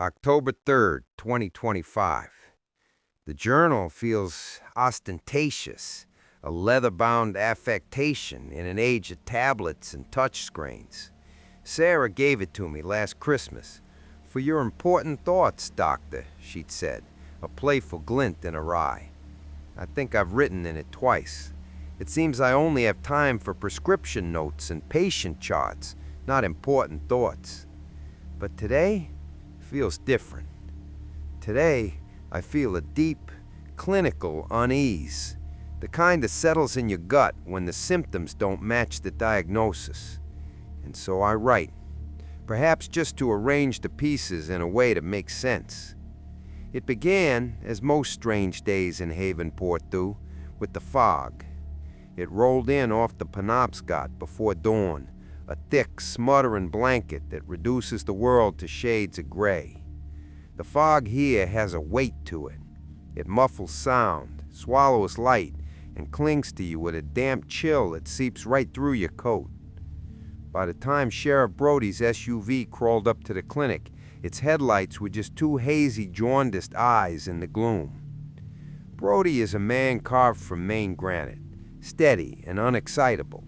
October 3rd, 2025. The journal feels ostentatious, a leather-bound affectation in an age of tablets and touchscreens. Sarah gave it to me last Christmas. "For your important thoughts, Doctor," she'd said, a playful glint in her eye. I think I've written in it twice. It seems I only have time for prescription notes and patient charts, not important thoughts. But today feels different. Today, I feel a deep, clinical unease, the kind that settles in your gut when the symptoms don't match the diagnosis. And so I write, perhaps just to arrange the pieces in a way that makes sense. It began, as most strange days in Havenport do, with the fog. It rolled in off the Penobscot before dawn, a thick, smothering blanket that reduces the world to shades of gray. The fog here has a weight to it. It muffles sound, swallows light, and clings to you with a damp chill that seeps right through your coat. By the time Sheriff Brody's SUV crawled up to the clinic, its headlights were just two hazy, jaundiced eyes in the gloom. Brody is a man carved from Maine granite, steady and unexcitable,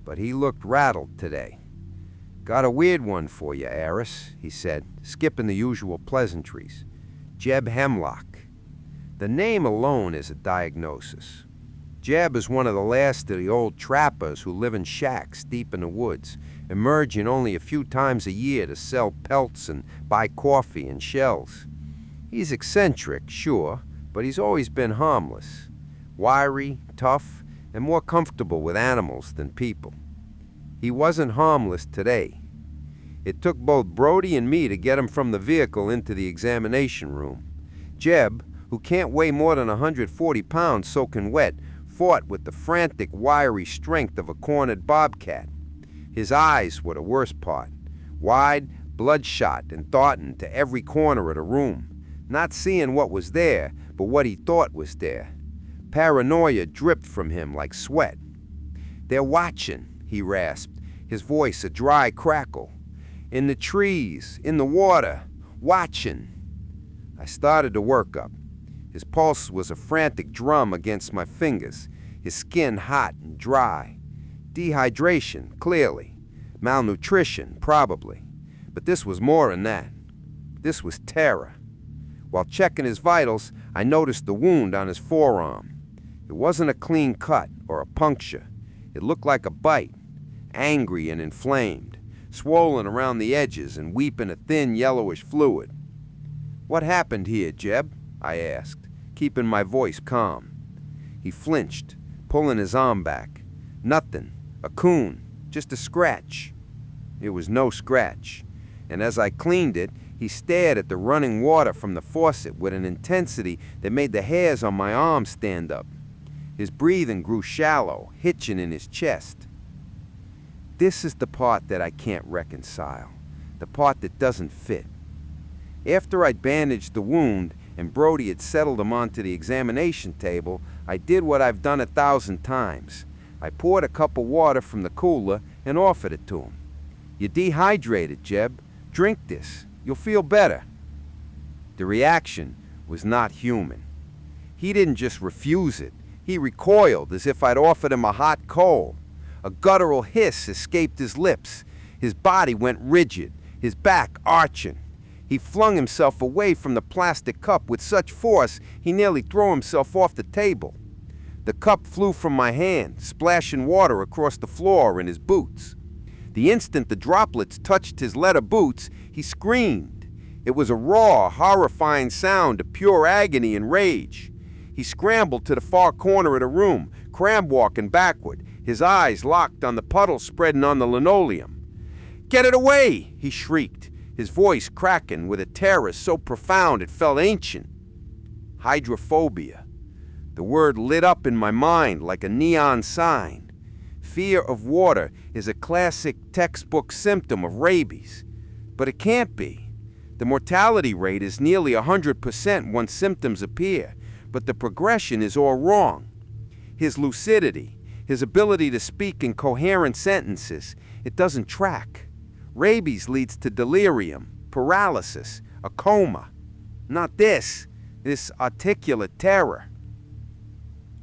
but he looked rattled today. "Got a weird one for you, Aris," he said, skipping the usual pleasantries. "Jeb Hemlock." The name alone is a diagnosis. Jeb is one of the last of the old trappers who live in shacks deep in the woods, emerging only a few times a year to sell pelts and buy coffee and shells. He's eccentric, sure, but he's always been harmless, wiry, tough, and more comfortable with animals than people. He wasn't harmless today. It took both Brody and me to get him from the vehicle into the examination room. Jeb, who can't weigh more than 140 pounds soaking wet, fought with the frantic, wiry strength of a cornered bobcat. His eyes were the worst part, wide, bloodshot, and darting to every corner of the room, not seeing what was there, but what he thought was there. Paranoia dripped from him like sweat. "They're watching," he rasped, his voice a dry crackle. "In the trees, in the water, watching." I started to work up. His pulse was a frantic drum against my fingers, his skin hot and dry. Dehydration, clearly. Malnutrition, probably. But this was more than that. This was terror. While checking his vitals, I noticed the wound on his forearm. It wasn't a clean cut or a puncture. It looked like a bite, angry and inflamed, swollen around the edges and weeping a thin yellowish fluid. "What happened here, Jeb?" I asked, keeping my voice calm. He flinched, pulling his arm back. "Nothing. A coon. Just a scratch." It was no scratch, and as I cleaned it, he stared at the running water from the faucet with an intensity that made the hairs on my arm stand up. His breathing grew shallow, hitching in his chest. This is the part that I can't reconcile, the part that doesn't fit. After I'd bandaged the wound and Brody had settled him onto the examination table, I did what I've done 1,000 times. I poured a cup of water from the cooler and offered it to him. "You're dehydrated, Jeb. Drink this. You'll feel better." The reaction was not human. He didn't just refuse it. He recoiled as if I'd offered him a hot coal. A guttural hiss escaped his lips. His body went rigid, his back arching. He flung himself away from the plastic cup with such force he nearly threw himself off the table. The cup flew from my hand, splashing water across the floor in his boots. The instant the droplets touched his leather boots, he screamed. It was a raw, horrifying sound of pure agony and rage. He scrambled to the far corner of the room, crab-walking backward, his eyes locked on the puddle spreading on the linoleum. "Get it away!" he shrieked, his voice cracking with a terror so profound it felt ancient. Hydrophobia. The word lit up in my mind like a neon sign. Fear of water is a classic textbook symptom of rabies. But it can't be. The mortality rate is nearly 100% once symptoms appear, but the progression is all wrong. His lucidity, his ability to speak in coherent sentences, it doesn't track. Rabies leads to delirium, paralysis, a coma. Not this articulate terror.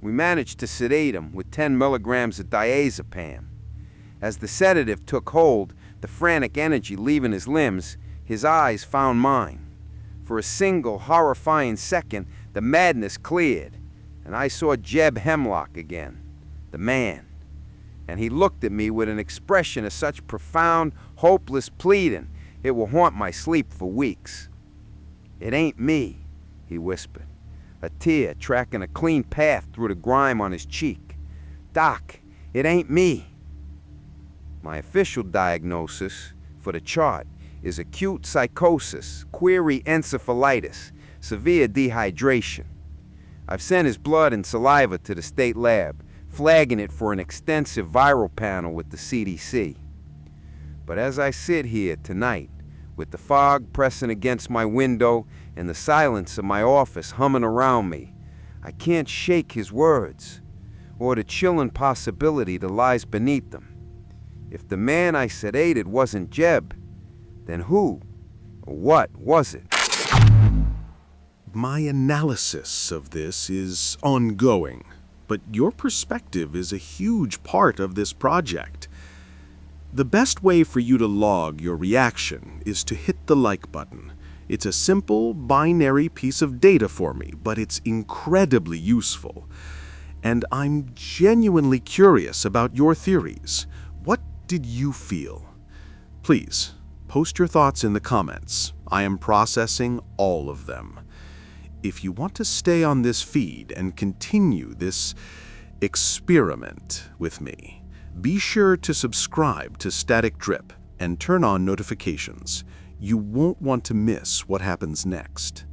We managed to sedate him with 10 milligrams of diazepam. As the sedative took hold, the frantic energy leaving his limbs, his eyes found mine. For a single horrifying second, the madness cleared, and I saw Jeb Hemlock again, the man. And he looked at me with an expression of such profound, hopeless pleading, it will haunt my sleep for weeks. "It ain't me," he whispered, a tear tracking a clean path through the grime on his cheek. "Doc, it ain't me." My official diagnosis for the chart is acute psychosis, query encephalitis, severe dehydration. I've sent his blood and saliva to the state lab, flagging it for an extensive viral panel with the CDC. But as I sit here tonight, with the fog pressing against my window and the silence of my office humming around me, I can't shake his words, or the chilling possibility that lies beneath them. If the man I sedated wasn't Jeb, then who or what was it? My analysis of this is ongoing, but your perspective is a huge part of this project. The best way for you to log your reaction is to hit the like button. It's a simple, binary piece of data for me, but it's incredibly useful. And I'm genuinely curious about your theories. What did you feel? Please, post your thoughts in the comments. I am processing all of them. If you want to stay on this feed and continue this experiment with me, be sure to subscribe to Static Drip and turn on notifications. You won't want to miss what happens next.